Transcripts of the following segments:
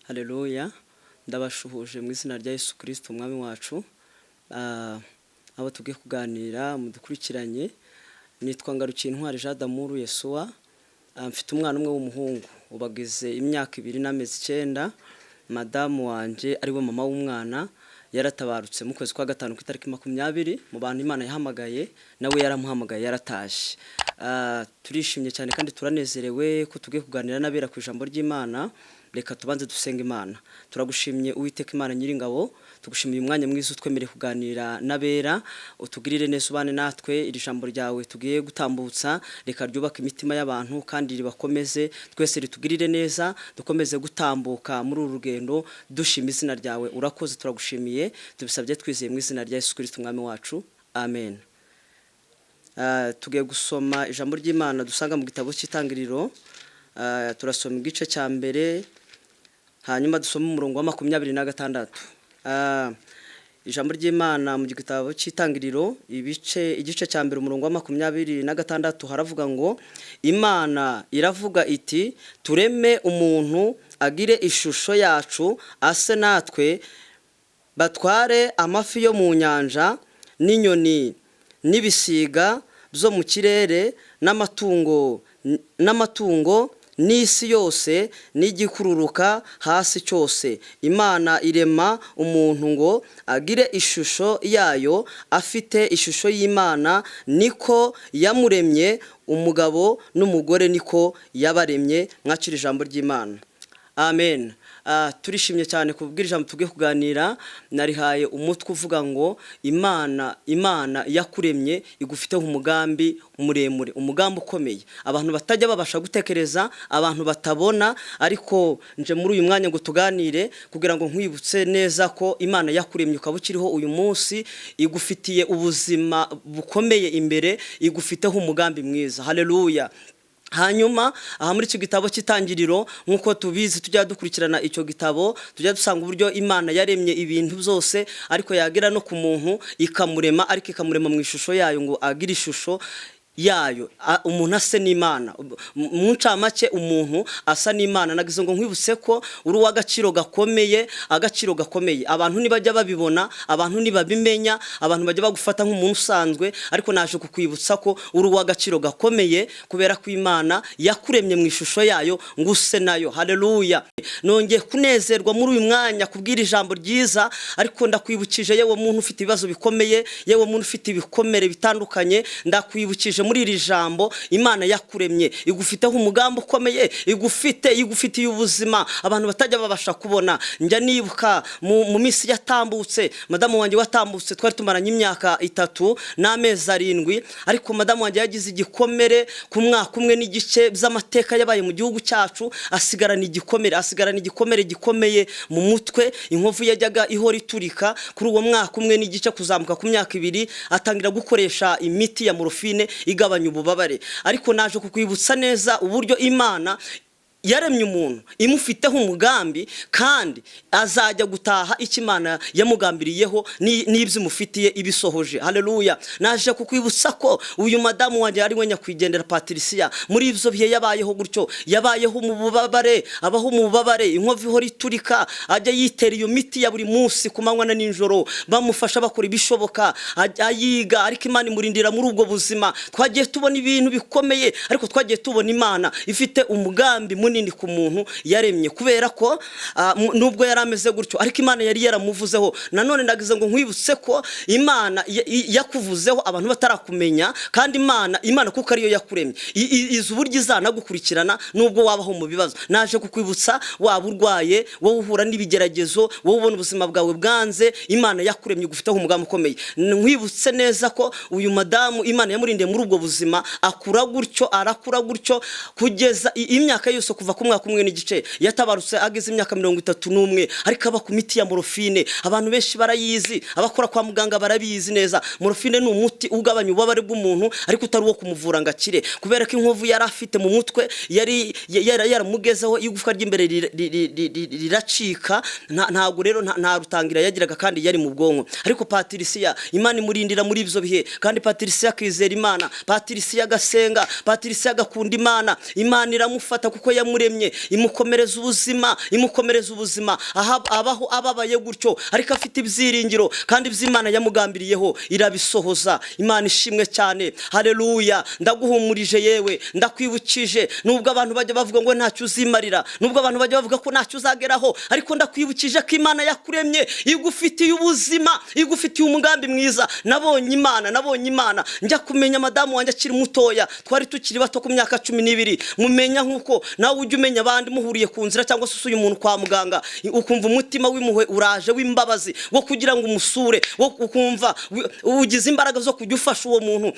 Haleluya, ndabashuhuje mu izina rya Yesu Kristo umwami wacu. Abo tugiye kuganira mudukurikiranye, nitwa Ngarukiye Jean d'Amour Yesuwa. Mfite umwana umwe w'umuhungu ubagize imyaka 2 n'amezi 9. Madamu wanje ari we mama w'umwana yaratabarutse mu kwezi kwa gatanu ku itariki 20 mu bantu Imana yahamagaye, nawe yaramuhamagaye yarataje. Turishimye cyane kandi turanezerewe ko tugiye kuganira n'abera ku ijambo ry'Imana. Reka tubanze dusenga Imana. Turagushimye Uwiteka Imana Nyiringabo, tugushimiye umwanya mwiza utwemereye kuganira n'abera, utugirire neza ubane natwe. Iri jambo ryawe tugiye gutambutsa reka ryubaka imitima y'abantu kandi ribakomeze, twese ritugirire neza, dukomeze gutambuka muri uru rugendo dushima izina ryawe. Urakoze, turagushimiye, tubisabye twizeye mu izina rya Yesu Kristo umwami wacu, amen. Tugiye gusoma ijambo ry'Imana dusanga mu gitabo cy'Itangiriro. Turasoma igice cya mbere, hanyuma dusoma umurongo wa 26. Ijambo ry'Imana mu gitabo cy'Itangiriro igice cya mbere umurongo wa 26 haravuga ngo, Imana iravuga iti, tureme umuntu agire ishusho yacu ase natwe, batware amafi yo mu nyanja n'inyoni n'ibisiga byo mu kirere n'amatungo n'isi yose n'igikururuka hasi cyose. Imana irema umuntu ngo agire ishusho yayo, afite ishusho y'Imana niko yamuremye, umugabo n'umugore niko yabaremye. Mwakira ijambo ry'Imana, amen. Turishimye cyane kubwira ijambo tugiye kuganira. Narihaye umutwe uvuga ngo Imana yakuremye igufiteho umugambi muremure, umugambi ukomeye abantu batajya babasha gutekereza, abantu batabona. Ariko nje muri uyu mwanya ngo tuganire kugira ngo nkwibutse neza ko Imana yakuremye ukaba ukiriho uyu munsi, igufitiye ubuzima bukomeye imbere, igufiteho umugambi mwiza. Haleluya. Hanyuma aha muri icyo gitabo cy'Itangiriro, nkuko tubizi tujya dukurikirana icyo gitabo, tujya dusanga uburyo Imana yaremye ibintu byose, ariko yagera no ku muntu ikamurema, ariko ikamurema mu ishusho yayo ngo agire ishusho yayo. Umuntu ase n'Imana, mu ncamake umuntu asa n'Imana. Nagize ngo nkwibutse ko uri w'agaciro gakomeye, agaciro gakomeye. Abantu nibajya babibona, abantu nibabimenya, abantu bajya bagufata nk'umuntu usanzwe, ariko naje kukwibutsa ko uri w'agaciro gakomeye kubera ko Imana yakuremye mu ishusho yayo ngo use nayo. Haleluya. Nongeye kunezerwa muri uyu mwanya kubwira ijambo ryiza, ariko ndakwibukije yewe muntu ufite ibibazo bikomeye, yewe muntu ufite ibikomere bitandukanye, ndakwibukije muri iri jambo Imana yakuremye igufiteho umugambi ukomeye, igufitiye ubuzima abantu batajya babasha kubona. Njya nibuka mu minsi yatambutse, madamu wanjye watambutse, twari tumaranye imyaka 3 n'amezi 7, ariko madamu wanjye yagize igikomere ku mwaka umwe n'igice by'amateka yabaye mu gihugu cyacu, asigarana igikomere gikomeye mu mutwe. Inkovu yajyaga ihora iturika. Kuri uwo mwaka umwe n'igice kuzamuka ku myaka 2 atangira gukoresha imiti ya morphine igabanya ububabare. Ariko naje kukwibutsa neza uburyo Imana yaremye umuntu imufiteho umugambi, kandi azajya gutaha icyo Imana yamugambiriyeho n'ibyo imufitiye ibisohoje. Haleluya. Naje kukwibutsa ko uyu madamu wanjye ari we nyakwigendera Patricia, muri ibyo bihe yabayeho gutyo, yabayeho mu bubabare, abaho mu bubabare, inkovu ihora iturika, ajya yitera iyo miti ya buri munsi ku manywa na nijoro, bamufasha bakora ibishoboka, ayiga, ariko Imana imurindira muri ubwo buzima. Twagiye tubona ibintu bikomeye, ariko twagiye tubona Imana ifite umugambi munini ku muntu yaremye, kubera ko nubwo yari ameze gutyo, ariko Imana yari yaramuvuzeho. Nanone ndagize ngo nkwibutse ko Imana yakuvuzeho abantu batarakumenya, kandi Imana kuko ariyo yakuremye izi uburyo izanagukurikirana nubwo wabaho mu bibazo. Naje kukwibutsa, waba urwaye, wowe uhura n'ibigeragezo, wowe ubona ubuzima bwawe bwanze, Imana yakuremye igufiteho umugambi ukomeye. Nkwibutse neza ko uyu madamu Imana yamurindiye muri ubwo buzima, arakura gutyo kugeza imyaka yose, kuva ku mwaka umwe n'igice. Yatabarutse ageze imyaka 31, ariko aba ku miti ya morphine. Abantu benshi barayizi, abakora kwa muganga barabizi neza. Morphine ni umuti ugabanya ububabare bw'umuntu, ariko utari wo kumuvura ngo akire, kubera ko inkovu yari afite mu mutwe yaramugezeho, igufwa ry'imbere riracika. Ntabwo rero nta rutangira yagiraga, kandi yari mu bwonko. Ariko Patricia Imana imurindira muri ibyo bihe, kandi Patricia akizera Imana, Patricia agasenga, Patricia agakunda Imana. Imana iramufata kuko yamuremye imukomereza ubuzima abaho ababaye gutyo, ariko afite ibyiringiro kandi iby'Imana yamugambiriyeho irabisohoza. Imana ishimwe cyane. Haleluya. Ndaguhumurije yewe, ndakwibukije, nubwo abantu bajya bavuga ngo ntacyo uzimarira, nubwo abantu bajya bavuga ko ntacyo uzageraho, ariko ndakwibukije ko Imana yakuremye igufitiye ubuzima, igufitiye umugambi mwiza. Nabonye Imana njya kumenya madamu wanjye akiri mutoya, twari tukiri bato ku myaka 12, mumenya nkuko nawe ujya umenya abandi muhuriye ku nzira cyangwa se usuye umuntu kwa muganga, ukumva umutima w'impuhwe uraje w'imbabazi wo kugira ngo umusure, wo ukumva ugize imbaraga zo kujya ufasha uwo muntu.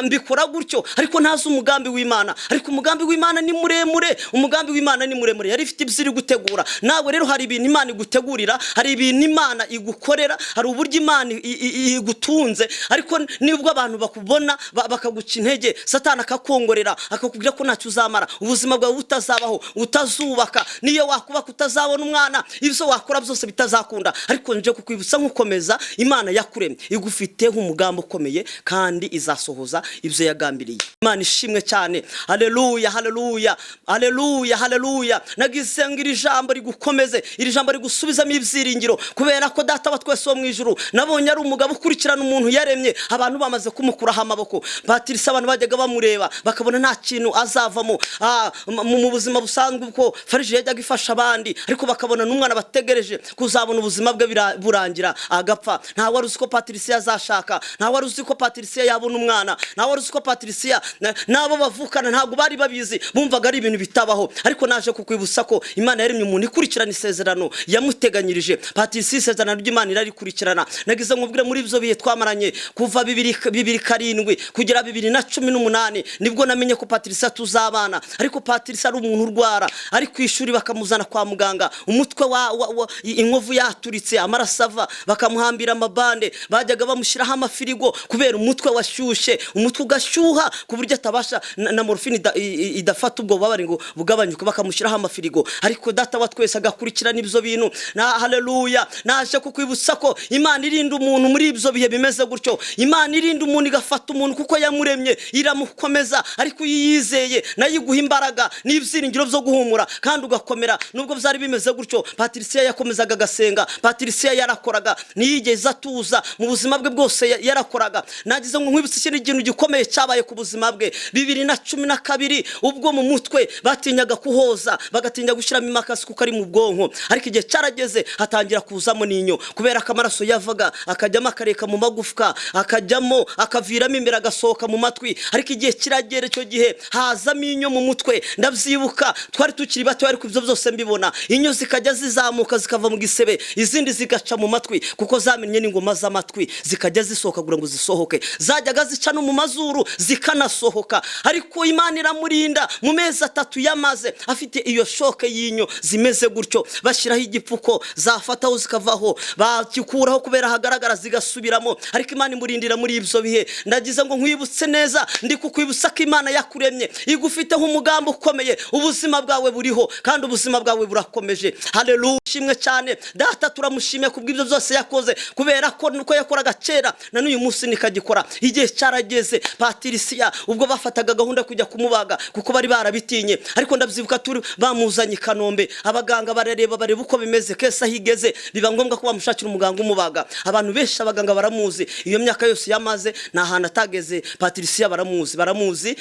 Mbikora gutyo, ariko ntazi umugambi w'Imana. Ariko umugambi w'Imana ni muremure, umugambi w'Imana ni muremure, yari ifite ibyo iri gutegura. Nawe rero hari ibintu Imana igutegurira, hari ibintu Imana igukorera, hari uburyo Imana igutunze. Ariko nibwo abantu bakubona bakaguca intege, Satani akakongorera akakubwira ko ntacyo uzamara, ubuzima bwawe butazabaho, utazubaka, niyo wakubaka utazabona umwana, ibyo wakora byose bitazakunda. Ariko nje kukwibutsa nkukomeza, Imana yakuremye igufiteho umugambi ukomeye kandi izasohoza ibyo yagambiriye. Imana ishimwe cyane. Haleluya, haleluya, haleluya, haleluya. Nagize ngo iri jambo rigukomeze, iri jambo rigusubizamo ibyiringiro, kubera ko Data wa twese wo mu ijuru nabonye ari umugabo ukurikirana umuntu yaremye. Abantu bamaze kumukuraho amaboko, Patrice abantu bajyaga bamureba bakabona nta kintu azavamo mu buzima busanzwe, uko Farije yajyaga ifasha abandi, ariko bakabona n'umwana bategereje kuzabona ubuzima bwe burangira agapfa. Nta wari uzi ko Patrice azashaka, nta wari uzi ko Patrice yabona umwana, nta wari uzi ko Patrice nabo bavukana ntabwo bari babizi, bumvaga ari ibintu bitabaho. Ariko naje kukwibutsa ko Imana yaremye umuntu ikurikirana isezerano yamuteganyirije. Patrice isezerano ry'Imana irarikurikirana. Nagize nkubwire muri ibyo bihe twamaranye kuva 2007 kugera 2018 nibwo namenye ko Patrice tuzabana. Ariko Patrice ari umuntu urwara, ari ku ishuri bakamuzana kwa muganga, umutwe inkovu yaturitse, amarasava, bakamuhambira amabande, bajyaga bamushyiraho amafirigo kubera umutwe washyushye, umutwe ugashyuha ku buryo atabasha na morphine idafata ubwo babari ngo bugabanyuke, bakamushyiraho amafirigo. Ariko Data wa twese agakurikirana ibyo bintu. Na haleluya. Naje kukwibutsa ko Imana irinda umuntu muri ibyo bihe bimeze gutyo. Imana irinda umuntu igafata umuntu kuko yamuremye iramukomeza, ariko yizeye nayo iguha imbaraga n'ibyiringiro byo guhumura kandi ugakomera. Nubwo byari bimeze gutyo, Patrice yakomezaga agasenga, Patrice yarakoraga, niyigeze atuza mu buzima bwe bwose yarakoraga. Nagize ngo nkwibutse ikintu gikomeye cyabaye ku buzima bwe 2012, ubwo mu mutwe batinyaga kuhoza, bagatinya gushyiramo imakasi kuko ari mu bwonko. Ariko igihe cyarageze hatangira kuzamo n'inyo, kubera ko amaraso yavaga akajyamo akareka mu magufwa, akajyamo akaviramo imbere agasohoka mu matwi. Ariko igihe kiragera, icyo gihe hazamo inyo mu mutwe. Ndabyibuka twari tukiri bato, ariko ibyo byose mbibona, inyo zikajya zizamuka zikava mu gisebe, izindi zigaca mu matwi kuko zamenye n'ingoma z'amatwi, zikajya zisohoka kugira ngo zisohoke, zajyaga zica no mu mazuru zikanasohoka. Ariko Imana iramurinda. Mu mezi 3 yamaze afite iyo shoke y'inyo zimeze gutyo, bashyiraho igipfuko, zafataho zikavaho, bakikuraho kubera hagaragara zigasubiramo. Ariko Imana imurindira muri ibyo bihe. Ndagize ngo nkwibutse neza, ndi kukwibutsa ko Imana yakuremye igufiteho umugambi ukomeye. Ubuzima bwawe buriho kandi ubuzima bwawe burakomeje. Haleluya. Shimwe cyane Data, turamushimiye kubw'ibyo byose yakoze, kubera ko nuko yakoraga kera na n'uyu munsi nikagikora. Igihe cyarageze Patrice ubwo bafataga gahunda kujya kumubaga kuko bari barabitinye. Ariko ndabyibuka turi bamuzanye Kanombe, abaganga bareba uko bimeze, kesa higeze, biba ngombwa ko bamushakira umuganga umubaga. Abantu benshi abaganga baramuzi, iyo myaka yose yamaze nta hantu atageze. Patrice baramuzi.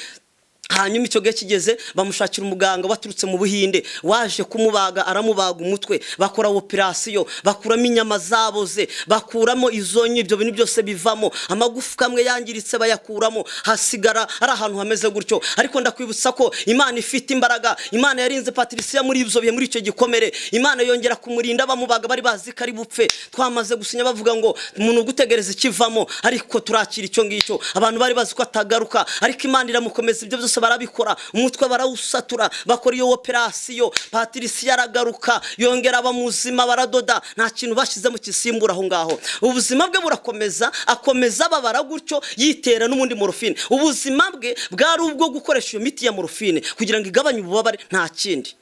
Hanyuma icyo gihe kigeze bamushakira umuganga waturutse mu Buhinde, waje kumubaga, aramubaga umutwe, bakora operation, bakuramo inyama zaboze, bakuramo izonyo, ibyo bintu byose bivamo, amagufwa amwe yangiritse bayakuramo, hasigara ari ahantu hameze gutyo. Ariko ndakwibutsa ko Imana ifite imbaraga. Imana yarinze Patrice muri ibyo bihe, muri icyo gikomere. Imana yongera kumurinda, bamubaga bari bazi ko ari bupfe. Twamaze gusinya bavuga ngo umuntu gutegereza ikivamo, ariko turakira icyo ngicyo. Abantu bari bazi ko atagaruka, ariko Imana iramukomeza. Ibyo byose barabikora, umutwe barawusatura, bakora iyo operation. Patrice yaragaruka, yongera abamuzima, baradoda, nta kintu bashizemo kisimbura aho ngaho. Ubuzima bwe burakomeza, akomeza babara gutyo, yitera n'umundi morphine. Ubuzima bwe bwari ubwo gukoresha iyo miti ya morphine kugira ngo igabanye ububabare, nta kindi.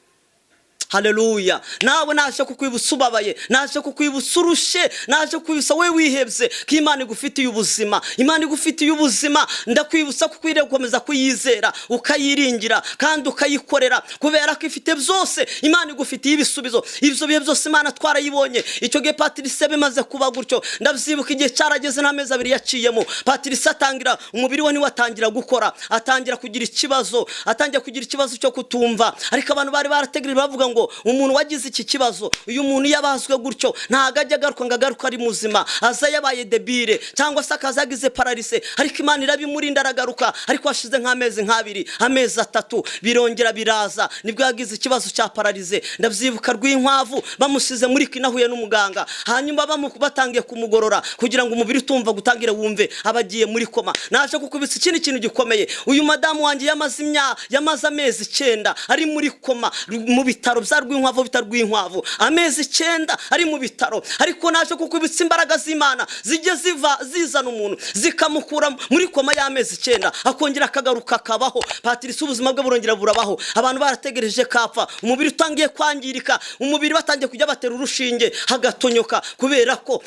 haleluya. Nawe naje kukwibutsa ubabaye, naje kukwibutsa urushe, naje kukwibutsa we wihebye ko Imana igufitiye ubuzima, Imana igufitiye ubuzima. Ndakwibutsa ko ukwiriye gukomeza kuyizera, ukayiringira kandi ukayikorera, kubera ko ifite byose. Imana igufitiye ibisubizo. Ibyo bihe byose Imana twarayibonye. Icyo gihe Patrice bimaze kuba gutyo, ndabyibuka igihe cyarageze n'amezi 2 yaciyemo. Patrice atangira, umubiri we niwatangira gukora, atangira kugira ikibazo cyo kutumva. Ariko abantu bari barategereje bavuga ngo umuntu wagize iki kibazo, uyu muntu yabazwe gutyo ntago ajya agaruka ari muzima, aza yabaye debile cyangwa se akazagize paralyse. Ariko Imana irabimurinda aragaruka. Ariko hashize nk'amezi 2, amezi 3 birongera biraza, nibwo yagize ikibazo cya paralyse. Ndabyibuka Rwinkwavu bamusize muri kinahuye n'umuganga, hanyuma batangiye kumugorora kugira ngo umubiri utumva gutangira wumve, abagiye muri koma. Naje kukubitsa ikindi kintu gikomeye. Uyu madamu wanjye yamaze amezi 9 ari muri koma mu bitaro bya Rwinkwavu, Rwinkwavu amezi 9 ari mu bitaro. Ariko naje kukubitsa imbaraga z'Imana zijye zizana umuntu zikamukura muri koma y'amezi 9 akongera akagaruka akabaho. Patrice ubuzima bwe burongera burabaho. Abantu barategereje kapfa, umubiri utangiye kwangirika, umubiri batangiye kujya batera urushinge hagatonyoka, kubera ko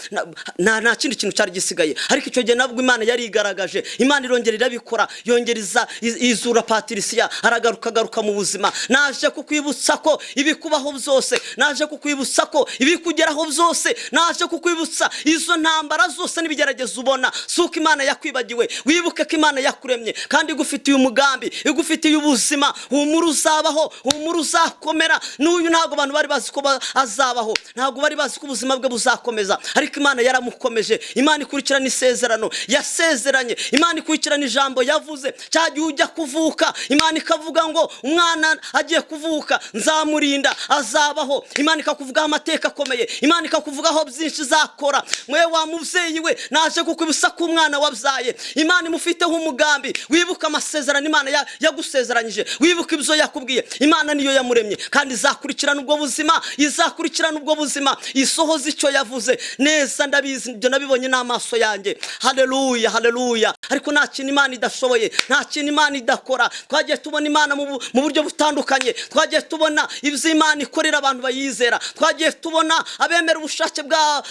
nta kindi kintu cyari gisigaye. Ariko icyo gihe nabwo Imana yari igaragaje. Imana irongera irabikora, yongereza izura Patricia aragaruka mu buzima. Naje kukwibutsa ko ibikubaho byose, naje kukwibutsa ko ibikugeraho byose, naje kukwibutsa izo ntambara zose n'ibigerageza ubona suko Imana yakwibagiwe. Wibuke ko Imana yakuremye kandi igufitiye umugambi, igufitiye ubuzima. Humura uzabaho, humura uzakomera. N'uyu ntago abantu bari bazi ko azabaho, ntago bari bazi ko ubuzima bwe buzakomeza. Ariko Imana yaramukomeje. Imana ikurikirana isezerano yasezeranye, Imana ikurikirana ijambo yavuze. Cyagiye ujya kuvuka, Imana ikavuga ngo umwana agiye kuvuka nzamurinda azabaho. Imana ikakuvugaho amateka akomeye, Imana ikakuvugaho byinshi zakora. Mwe wa muvyeyi we, naje kukwibutsa ko umwana wabyaye Imana imufiteho umugambi. Wibuka amasezerano Imana yagusezeranyije, wibuka ibyo yakubwiye. Imana niyo yamuremye kandi izakurikirana ubwo buzima, izakurikirana ubwo buzima, isohoza icyo yavuze neza. Ndabizi, ibyo nabibonye n'amaso yanjye. Haleluya, haleluya. Ariko nta kintu Imana idashoboye, nta kintu Imana idakora. Twagiye tubona Imana mu buryo butandukanye, twagiye tubona ibyo Imana ikorera abantu bayizera, twagiye tubona abemera ubushake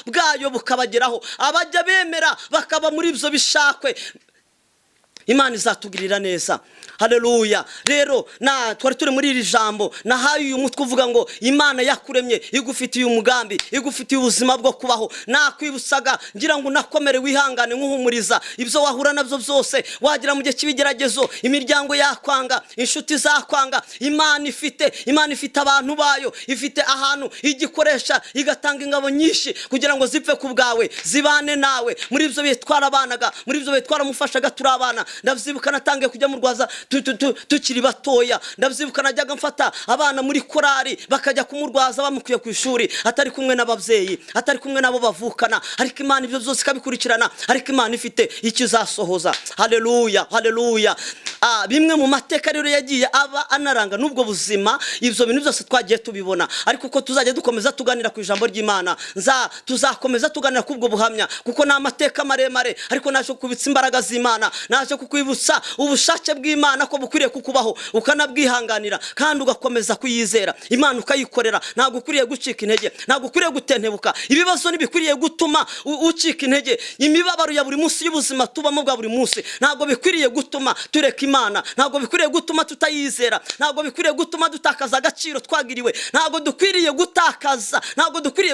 bwayo bukabageraho, abajya bemera bakaba muri ibyo bishakwe. Imana izatugirira neza. Haleluya. Rero twari turi muri iri jambo nahaye uyu mutwe uvuga ngo Imana yakuremye igufitiye umugambi, igufitiye ubuzima bwo kubaho. Nakwibutsaga ngira ngo nakomere wihangane nkuhumuriza ibyo wahura nabyo byose, wagira mu gihe kibigeragezo, imiryango yakwanga, inshuti zakwanga. Imana ifite abantu bayo, ifite ahantu igikoresha igatanga ingabo nyinshi kugira ngo zipfe ku bwawe, zibane nawe. Muri ibyo bihe twarabanaga, muri ibyo bihe twaramufashaga turabana. Ndavyibuka natangiye kujya mu Rwaza tukiri batoya. Ndavyibuka najyaga mfata abana muri korari bakajya kumurwaza bamukuye ku ishuri, atari kumwe n'abavyeyi, atari kumwe nabo bavukana. Ariko Imana ibyo byose kabikurikirana, ariko Imana ifite ikizasohoza. Haleluya, haleluya. Bimwe mu mateka rero yagiye aba anaranga n'ubwo buzima. Ibyo bintu byose twagiye tubibona, ariko uko tuzajya dukomeza tuganira ku ijambo ry'Imana, tuzakomeza tuganira kubwo buhamya, kuko na amateka maremare. Ariko naje kubitsa imbaraga z'Imana, naje kukwibutsa ubushake bw'Imana ko bukwiriye kukubaho, ukanabwihanganira kandi ugakomeza kuyizera. Imana ukayikorera. Ntabwo ukwiriye gucika intege, ntabwo ukwiriye gutentebuka. Ibibazo nibikwiriye gutuma ucika intege. Imibabaro ya buri munsi y'ubuzima tubamo bwa buri munsi ntabwo bikwiriye gutuma tureka Imana, ntabwo bikwiriye gutuma tutayizera, ntabwo bikwiriye gutuma dutakaza agaciro twagiriwe. Ntabwo dukwiriye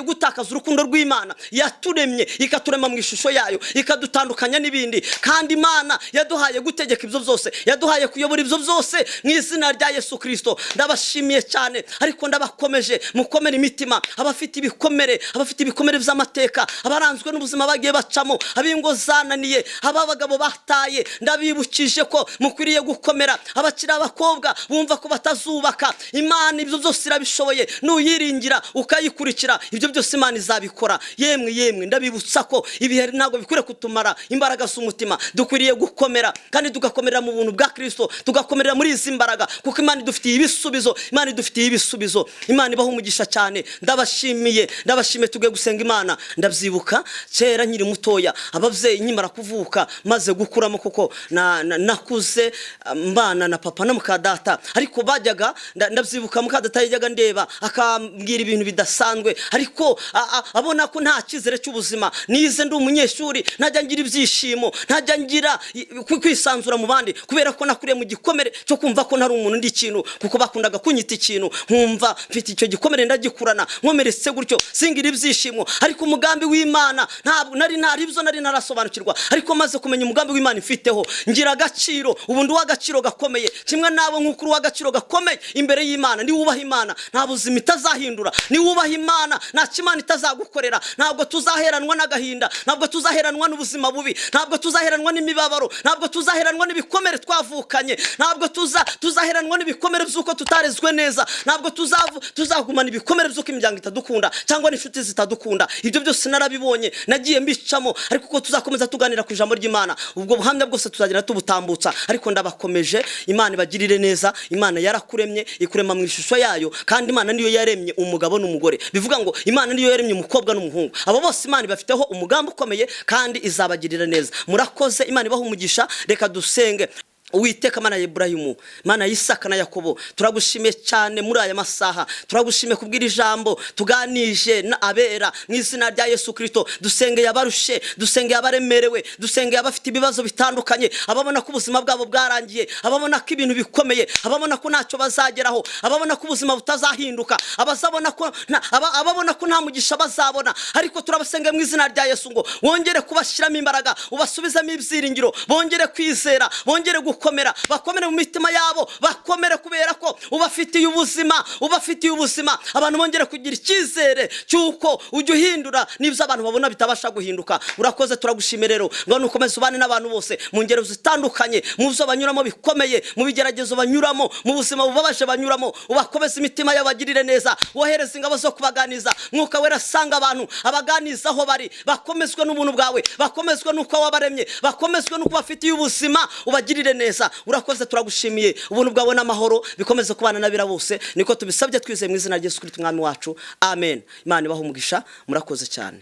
gutakaza urukundo rw'Imana yaturemye, ikaturema mu ishusho yayo, ikadutandukanya n'ibindi. Kandi Imana yaduhaye gutegeka ibyo byose, yaduhaye kuyobora ibyo byose mu izina rya Yesu Kristo. Ndabashimiye cyane, ariko ndabakomeje mukomere imitima. Abafite ibikomere by'amateka, abaranzwe n'ubuzima bagiye bacamo, abingo zananiye, abagabo bataye, ndabibukije ko mukwiriye gukomera. Abakiri abakobwa bumva ko batazubaka, Imana ibyo byose irabishoboye. Nuyiringira ukayikurikira, ibyo byose Imana izabikora. Yemwe ndabibutsa ko ibihe ntabwo bikwiriye kutumara imbaraga z'umutima. Dukwiriye gukomera, tugakomera kandi tugakomerera mu buntu bwa Kristo, tugakomerera muri izi mbaraga, kuko Imana idufitiye ibisubizo. Imana idufitiye ibisubizo. Imana ibaho umugisha cyane. Ndabashimiye tugiye gusenga Imana. Ndabyibuka kera nkiri mutoya, abavyeyi nyimara kuvuka maze gukuramo, kuko nakuze mbana na papa na mukadata, ariko bajyaga ndabyibuka mukadata yajyaga ndeba akambwira ibintu bidasanzwe, ariko abona ko nta kizere cy'ubuzima. Nize ndi umunyeshuri, ntajya ngira ibyishimo, ntajya ngira kwisanzura mu bandi, kubera ko nakuriye mu gikomere cyo kumva ko ntari umuntu ndi ikintu, kuko bakundaga kunyita ikintu, nkumva mfite icyo gikomere ndagikurana, nkomeretse gutyo singira ibyishimo. Ariko umugambi w'Imana ntabwo nari narasobanukirwa, ariko maze kumenya umugambi w'Imana ifiteho, ngira agaciro. Ubu ndi w'agaciro gakomeye, kimwe nabo nk'ukuru w'agaciro gakomeye imbere y'Imana. Ni wubaha Imana, nta buzima itazahindura. Ni wubaha Imana, nta kimana itazagukorera. Ntabwo tuzaheranwa n'agahinda, ntabwo tuzaheranwa n'ubuzima bubi, ntabwo tuzaheranwa n'imibabaro, ntabwo tuzaheranwa n'ibikomere twavukanye, ntabwo tuzaheranwa n'ibikomere by'uko tutarezwe neza, ntabwo tuzagumana ibikomere by'uko imiryango itadukunda cyangwa n'inshuti zitadukunda. Ibyo byose narabibonye, nagiye mbicamo, ariko uko tuzakomeza tuganira ku ijambo ry'Imana, ubwo buhamya bwose tuzagira tubutambutsa. Ariko ndabakomeje, Imana ibagirire neza. Imana yarakuremye, ikurema mu ishusho yayo, kandi Imana niyo yaremye umugabo n'umugore. Bivuga ngo Imana niyo yaremye umukobwa n'umuhungu. Abo bose Imana ibafiteho umugambi ukomeye kandi izabagirira neza. Murakoze, Imana ibaho umugisha. Reka dusenge. Uwiteka Mana ya Ibrahimu, Mana ya Isaka na Yakobo, turagushimiye cyane muri aya masaha. Turagushimiye kubwira ijambo tuganije na abera mu izina rya Yesu Kristo. Dusengeye abarushe, dusengeye abaremerewe, dusengeye abafite ibibazo bitandukanye, ababona ko ubuzima bwabo bwarangiye, ababona ko ibintu bikomeye, ababona ko ntacyo bazageraho, ababona ko ubuzima butazahinduka, ababona ko nta mugisha bazabona. Ariko turabasengeye mu izina rya Yesu ngo wongere kubashyiramo imbaraga, ubasubizemo ibyiringiro, bongere kwizera, bongere gukomera, bakomere mu mitima yabo, bakomere kubera ko ubafitiye ubuzima. Abantu bongere kugira icyizere cyuko ujya uhindura n'ibyo abantu babona bitabasha guhinduka. Urakoze, turagushimira rero ngo nukomeze ubane n'abantu bose mu ngero zitandukanye, mu byo banyuramo bikomeye, mu bigeragezo banyuramo, mu buzima bubabaje banyuramo. Ubakomeze imitima y'abagirire neza, wohereza ingabo zo kubaganiza. Mwuka wera asanga abantu, abaganiza aho bari, bakomezwe n'ubuntu bwawe, bakomezwe n'uko wabaremye, bakomezwe n'uko bafitiye ubuzima, ubagirire neza. Urakoze, turagushimiye. Ubuntu bwawe n'amahoro bikomeze kubana n'abira bose, niko tubisabye twizeye mu izina rya Yesu Kristo umwami wacu. Amen. Imana ibaho umugisha. Murakoze cyane.